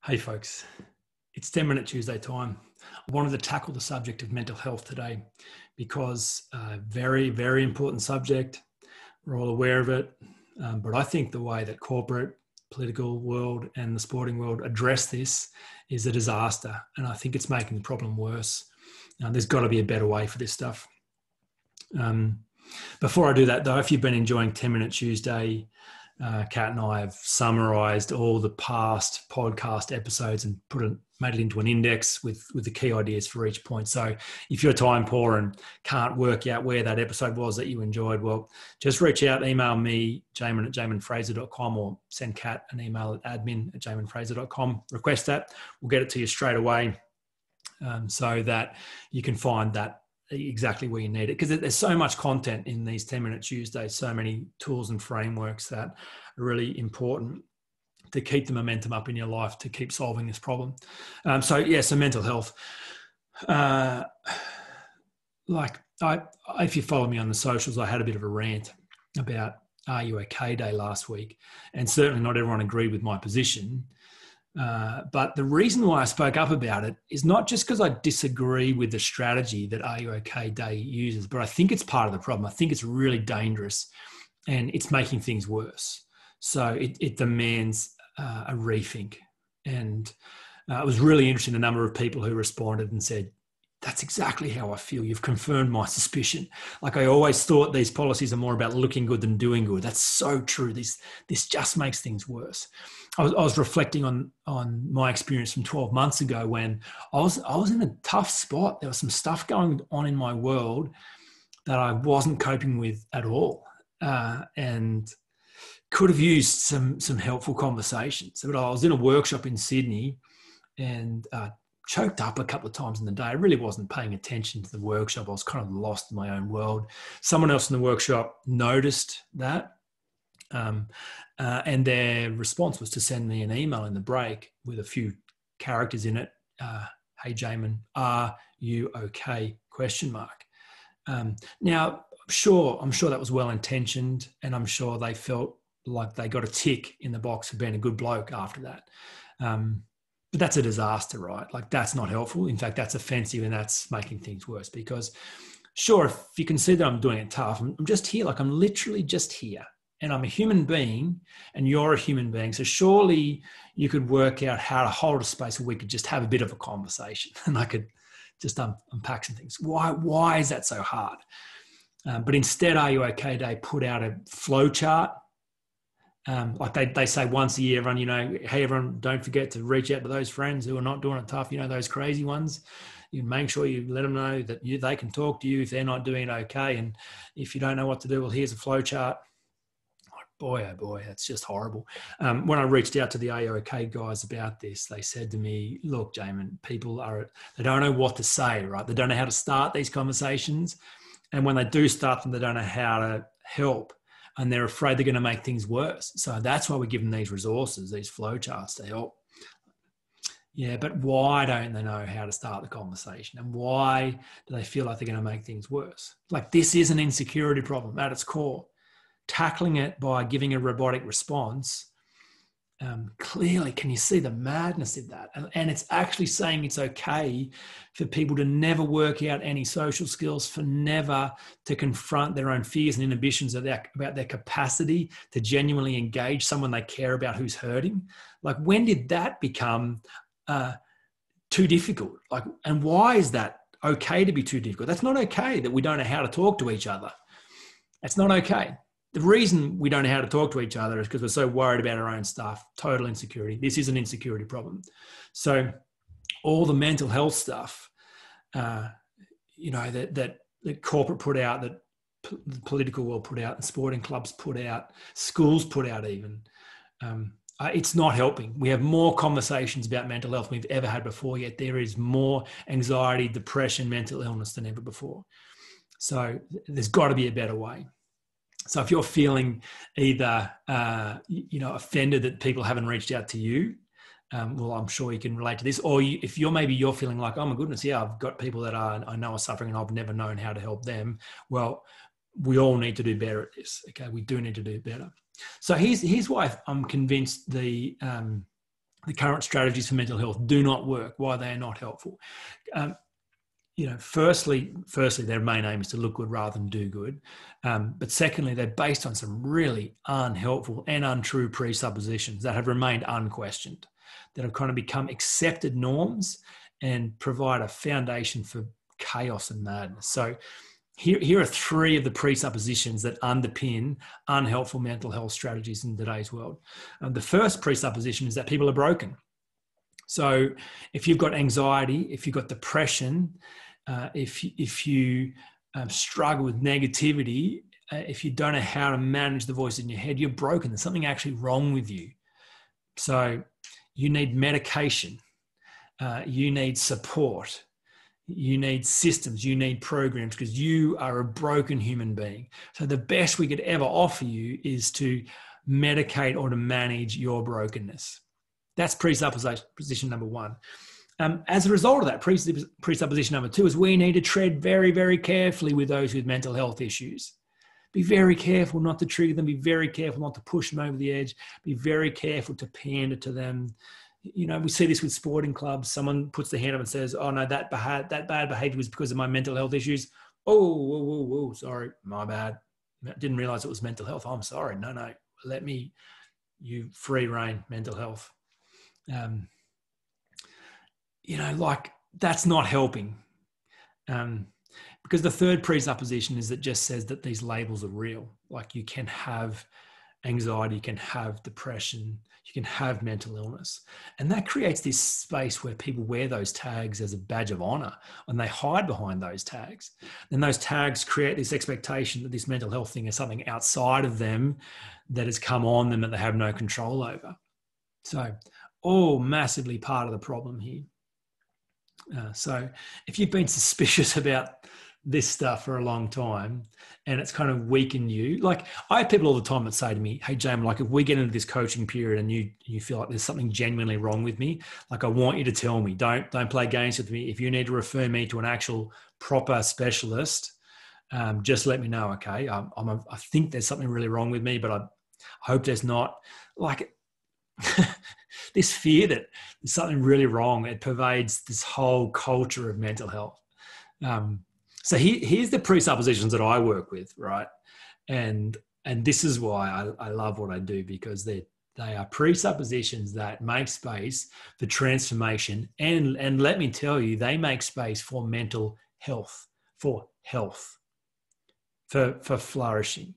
Hey folks, it's 10-minute Tuesday time. I wanted to tackle the subject of mental health today because very, very important subject. We're all aware of it. But I think the way that corporate, political world and the sporting world address this is a disaster. And I think it's making the problem worse. There's got to be a better way for this stuff. Before I do that though, if you've been enjoying 10-minute Tuesday, Kat and I have summarized all the past podcast episodes and made it into an index with the key ideas for each point. So if you're time poor and can't work out where that episode was that you enjoyed, well, just reach out, email me, Jaemin at jaeminfrazer.com, or send Kat an email at admin@jaeminfrazer.com. Request that. We'll get it to you straight away so that you can find that exactly where you need it, because there's so much content in these 10-minute Tuesdays, so many tools and frameworks that are really important to keep the momentum up in your life, to keep solving this problem. So mental health. If you follow me on the socials, I had a bit of a rant about Are You OK Day last week, and certainly not everyone agreed with my position. But the reason why I spoke up about it is not just because I disagree with the strategy that Are You OK Day uses, but I think it's part of the problem. I think it's really dangerous and it's making things worse. So it demands a rethink. And it was really interesting, the number of people who responded and said, that's exactly how I feel. You've confirmed my suspicion. Like, I always thought these policies are more about looking good than doing good. That's so true. This just makes things worse. I was reflecting on my experience from 12 months ago when I was in a tough spot. There was some stuff going on in my world that I wasn't coping with at all, and could have used some helpful conversations. But I was in a workshop in Sydney and choked up a couple of times in the day. I really wasn't paying attention to the workshop. I was kind of lost in my own world. Someone else in the workshop noticed that. And their response was to send me an email in the break with a few characters in it. Hey, Jaemin, are you okay? ? Now, I'm sure that was well-intentioned, and I'm sure they felt like they got a tick in the box for being a good bloke after that. But that's a disaster, right? Like, that's not helpful. In fact, that's offensive, and that's making things worse, because sure, if you can see that I'm doing it tough, I'm just here. Like, I'm literally just here, and I'm a human being and you're a human being. So surely you could work out how to hold a space where we could just have a bit of a conversation and I could just unpack some things. Why is that so hard? But instead, Are You OK Day put out a flow chart. Like they say once a year, everyone, hey, everyone, don't forget to reach out to those friends who are not doing it tough, those crazy ones. You make sure you let them know that they can talk to you if they're not doing it okay. And if you don't know what to do, well, here's a flow chart. Boy, oh boy, that's just horrible. When I reached out to the Are You OK guys about this, they said to me, look, Jaemin, people they don't know what to say, right? They don't know how to start these conversations. And when they do start them, they don't know how to help. And they're afraid they're going to make things worse. So that's why we give them these resources, these flowcharts to help. Yeah, but why don't they know how to start the conversation? And why do they feel like they're going to make things worse? Like, this is an insecurity problem at its core. Tackling it by giving a robotic response, clearly, can you see the madness of that? And it's actually saying it's okay for people to never work out any social skills, for never to confront their own fears and inhibitions about their capacity to genuinely engage someone they care about who's hurting. Like, when did that become too difficult? Like, and why is that okay to be too difficult? That's not okay that we don't know how to talk to each other. That's not okay. The reason we don't know how to talk to each other is because we're so worried about our own stuff. Total insecurity. This is an insecurity problem. So all the mental health stuff, that corporate put out, that the political world put out, and sporting clubs put out, schools put out even, it's not helping. We have more conversations about mental health than we've ever had before, yet there is more anxiety, depression, mental illness than ever before. So there's got to be a better way. So if you're feeling either, offended that people haven't reached out to you, well, I'm sure you can relate to this. Or if you're feeling like, oh my goodness, yeah, I've got people that I know are suffering and I've never known how to help them. Well, we all need to do better at this. Okay, we do need to do better. So here's why I'm convinced the the current strategies for mental health do not work, why they are not helpful. Firstly, their main aim is to look good rather than do good. But secondly, they're based on some really unhelpful and untrue presuppositions that have remained unquestioned, that have kind of become accepted norms and provide a foundation for chaos and madness. So here are three of the presuppositions that underpin unhelpful mental health strategies in today's world. The first presupposition is that people are broken. So if you've got anxiety, if you've got depression, if you struggle with negativity, if you don't know how to manage the voice in your head, you're broken. There's something actually wrong with you. So you need medication. You need support. You need systems. You need programs because you are a broken human being. So the best we could ever offer you is to medicate or to manage your brokenness. That's presupposition number one. As a result of that, presupposition number two is we need to tread very, very carefully with those with mental health issues. Be very careful not to trigger them. Be very careful not to push them over the edge. Be very careful to pander to them. We see this with sporting clubs. Someone puts their hand up and says, oh, no, that bad behavior was because of my mental health issues. Oh, sorry, my bad. Didn't realize it was mental health. I'm sorry. No, let me, you free reign mental health. That's not helping. Because the third presupposition is that just says that these labels are real. Like you can have anxiety, you can have depression, you can have mental illness. And that creates this space where people wear those tags as a badge of honor and they hide behind those tags. Then those tags create this expectation that this mental health thing is something outside of them that has come on them that they have no control over. So all massively part of the problem here. So if you've been suspicious about this stuff for a long time and it's kind of weakened you, like I have people all the time that say to me, hey, Jaemin, like if we get into this coaching period and you feel like there's something genuinely wrong with me, like I want you to tell me, don't play games with me. If you need to refer me to an actual proper specialist, just let me know. Okay. I think there's something really wrong with me, but I hope there's not. Like this fear that there's something really wrong, it pervades this whole culture of mental health. So here's the presuppositions that I work with, right? And this is why I love what I do, because they are presuppositions that make space for transformation. And let me tell you, they make space for mental health, for flourishing.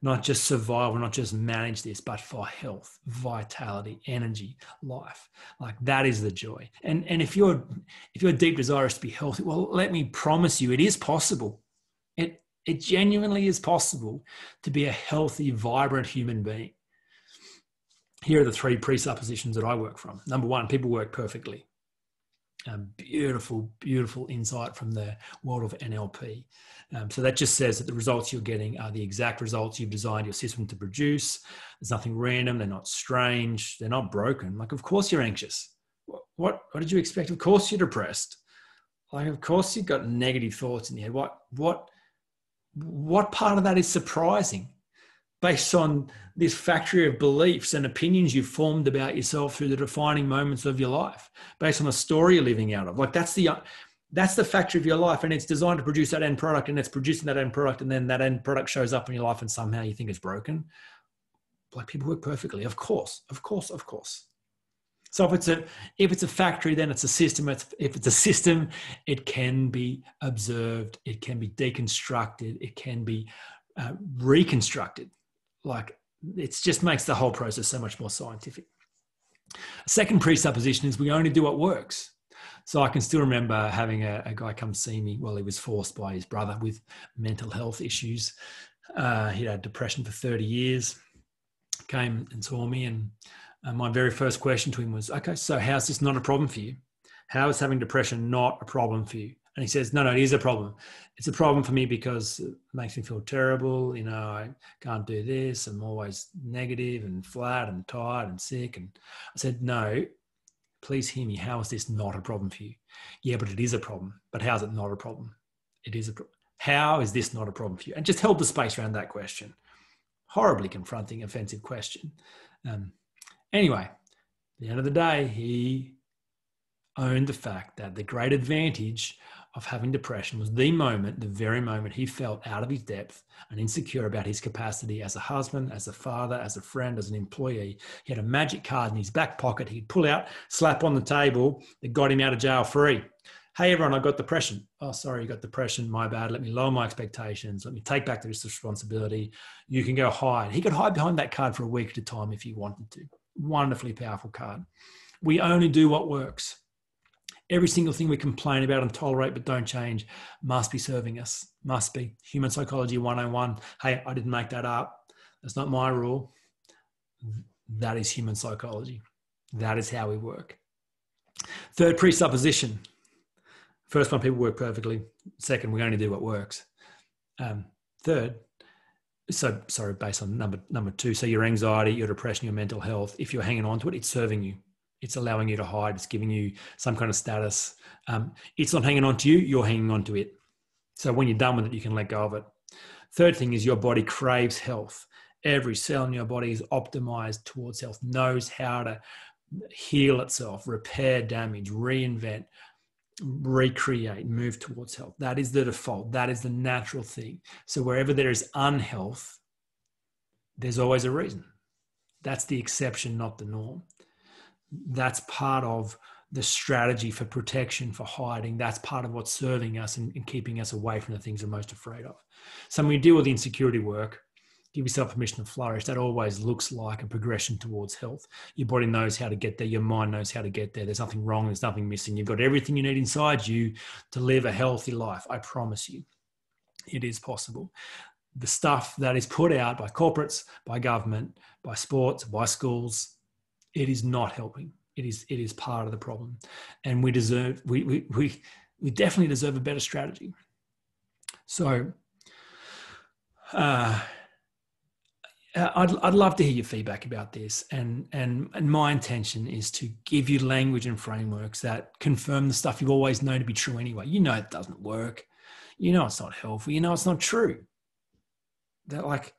Not just survival, not just manage this, but for health, vitality, energy, life. Like that is the joy. And if you're deep desirous to be healthy, well, let me promise you, it is possible. It genuinely is possible to be a healthy, vibrant human being. Here are the three presuppositions that I work from. Number one, people work perfectly. Beautiful, beautiful insight from the world of NLP. So that just says that the results you're getting are the exact results you've designed your system to produce. There's nothing random. They're not strange. They're not broken. Like, of course you're anxious. What did you expect? Of course you're depressed. Like, of course you've got negative thoughts in your head. What part of that is surprising? Based on this factory of beliefs and opinions you've formed about yourself through the defining moments of your life, based on a story you're living out of. Like that's the factory of your life, and it's designed to produce that end product, and it's producing that end product, and then that end product shows up in your life and somehow you think it's broken. Like people work perfectly. Of course. So if it's a factory, then it's a system. If it's a system, it can be observed, it can be deconstructed, it can be reconstructed. Like it just makes the whole process so much more scientific. Second presupposition is we only do what works. So I can still remember having a guy come see me. Well, he was forced by his brother with mental health issues. He'd had depression for 30 years, came and saw me. And my very first question to him was, okay, so how's this not a problem for you? How is having depression not a problem for you? And he says, no, it is a problem. It's a problem for me because it makes me feel terrible. You know, I can't do this. I'm always negative and flat and tired and sick. And I said, no, please hear me. How is this not a problem for you? Yeah, but it is a problem. But how is it not a problem? It is a problem. How is this not a problem for you? And just held the space around that question. Horribly confronting, offensive question. Anyway, At the end of the day, he owned the fact that the great advantage of having depression was the very moment he felt out of his depth and insecure about his capacity as a husband, as a father, as a friend, as an employee. He had a magic card in his back pocket he'd pull out, slap on the table, that got him out of jail free. Hey, everyone, I got depression. Oh, sorry, you got depression. My bad. Let me lower my expectations. Let me take back this responsibility. You can go hide. He could hide behind that card for a week at a time if he wanted to. Wonderfully powerful card. We only do what works. Every single thing we complain about and tolerate but don't change must be serving us. Must be. Human Psychology 101. Hey, I didn't make that up. That's not my rule. That is human psychology. That is how we work. Third presupposition. First one, people work perfectly. Second, we only do what works. Third, based on number two, so your anxiety, your depression, your mental health, if you're hanging on to it, it's serving you. It's allowing you to hide. It's giving you some kind of status. It's not hanging on to you. You're hanging on to it. So when you're done with it, you can let go of it. Third thing is your body craves health. Every cell in your body is optimized towards health, knows how to heal itself, repair damage, reinvent, recreate, move towards health. That is the default. That is the natural thing. So wherever there is unhealth, there's always a reason. That's the exception, not the norm. That's part of the strategy for protection, for hiding. That's part of what's serving us and keeping us away from the things we're most afraid of. So when you deal with the insecurity work, give yourself permission to flourish. That always looks like a progression towards health. Your body knows how to get there. Your mind knows how to get there. There's nothing wrong. There's nothing missing. You've got everything you need inside you to live a healthy life. I promise you, it is possible. The stuff that is put out by corporates, by government, by sports, by schools, it is not helping. It is part of the problem. And we definitely deserve a better strategy. So I'd love to hear your feedback about this. And my intention is to give you language and frameworks that confirm the stuff you've always known to be true anyway. You know it doesn't work. You know it's not helpful. You know it's not true. That like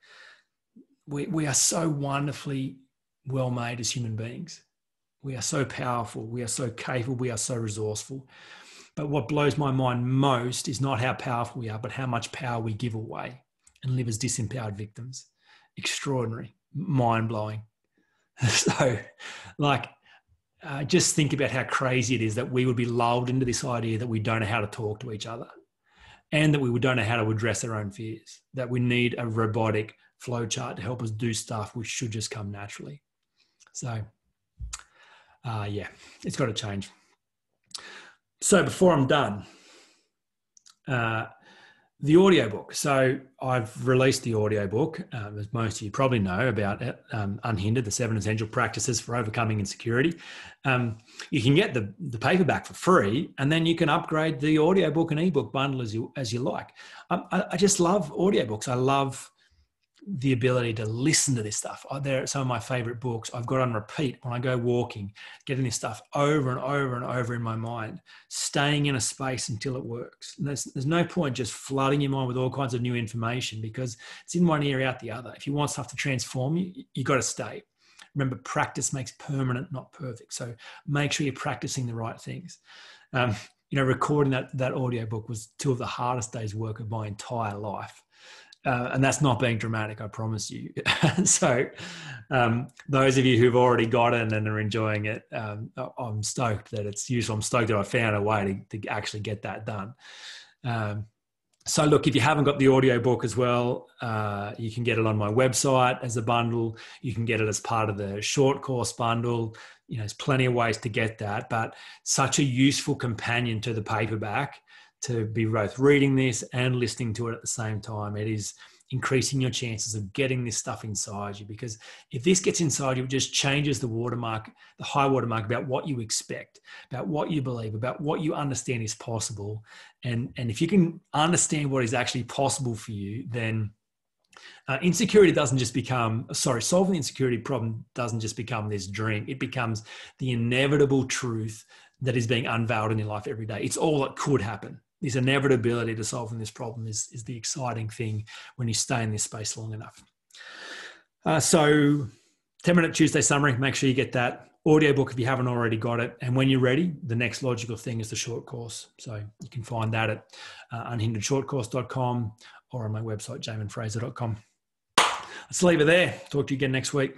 we are so wonderfully well made as human beings. We are so powerful. We are so capable. We are so resourceful. But what blows my mind most is not how powerful we are, but how much power we give away and live as disempowered victims. Extraordinary, mind-blowing. So, just think about how crazy it is that we would be lulled into this idea that we don't know how to talk to each other and that we don't know how to address our own fears, that we need a robotic flowchart to help us do stuff which should just come naturally. So, it's got to change. So before I'm done, the audiobook. So I've released the audiobook, as most of you probably know, about Unhindered, the 7 Essential Practices for Overcoming Insecurity. You can get the paperback for free, and then you can upgrade the audiobook and ebook bundle as you like. I just love audiobooks. I love the ability to listen to this stuff. They're some of my favorite books. I've got on repeat when I go walking, getting this stuff over and over and over in my mind, staying in a space until it works. And there's no point just flooding your mind with all kinds of new information because it's in one ear, out the other. If you want stuff to transform you, you got to stay. Remember, practice makes permanent, not perfect. So make sure you're practicing the right things. Recording that audiobook was 2 of the hardest days' work of my entire life. And that's not being dramatic, I promise you. So those of you who've already got it and are enjoying it, I'm stoked that it's useful. I'm stoked that I found a way to actually get that done. So look, if you haven't got the audiobook as well, you can get it on my website as a bundle. You can get it as part of the short course bundle. There's plenty of ways to get that, but such a useful companion to the paperback to be both reading this and listening to it at the same time. It is increasing your chances of getting this stuff inside you, because if this gets inside you, it just changes the watermark, the high watermark about what you expect, about what you believe, about what you understand is possible. And if you can understand what is actually possible for you, then solving the insecurity problem doesn't just become this dream. It becomes the inevitable truth that is being unveiled in your life every day. It's all that could happen. This inevitability to solving this problem is the exciting thing when you stay in this space long enough. So 10-minute Tuesday summary, make sure you get that. audiobook if you haven't already got it. And when you're ready, the next logical thing is the short course. So you can find that at unhinderedshortcourse.com or on my website, jaeminfrazer.com. Let's leave it there. Talk to you again next week.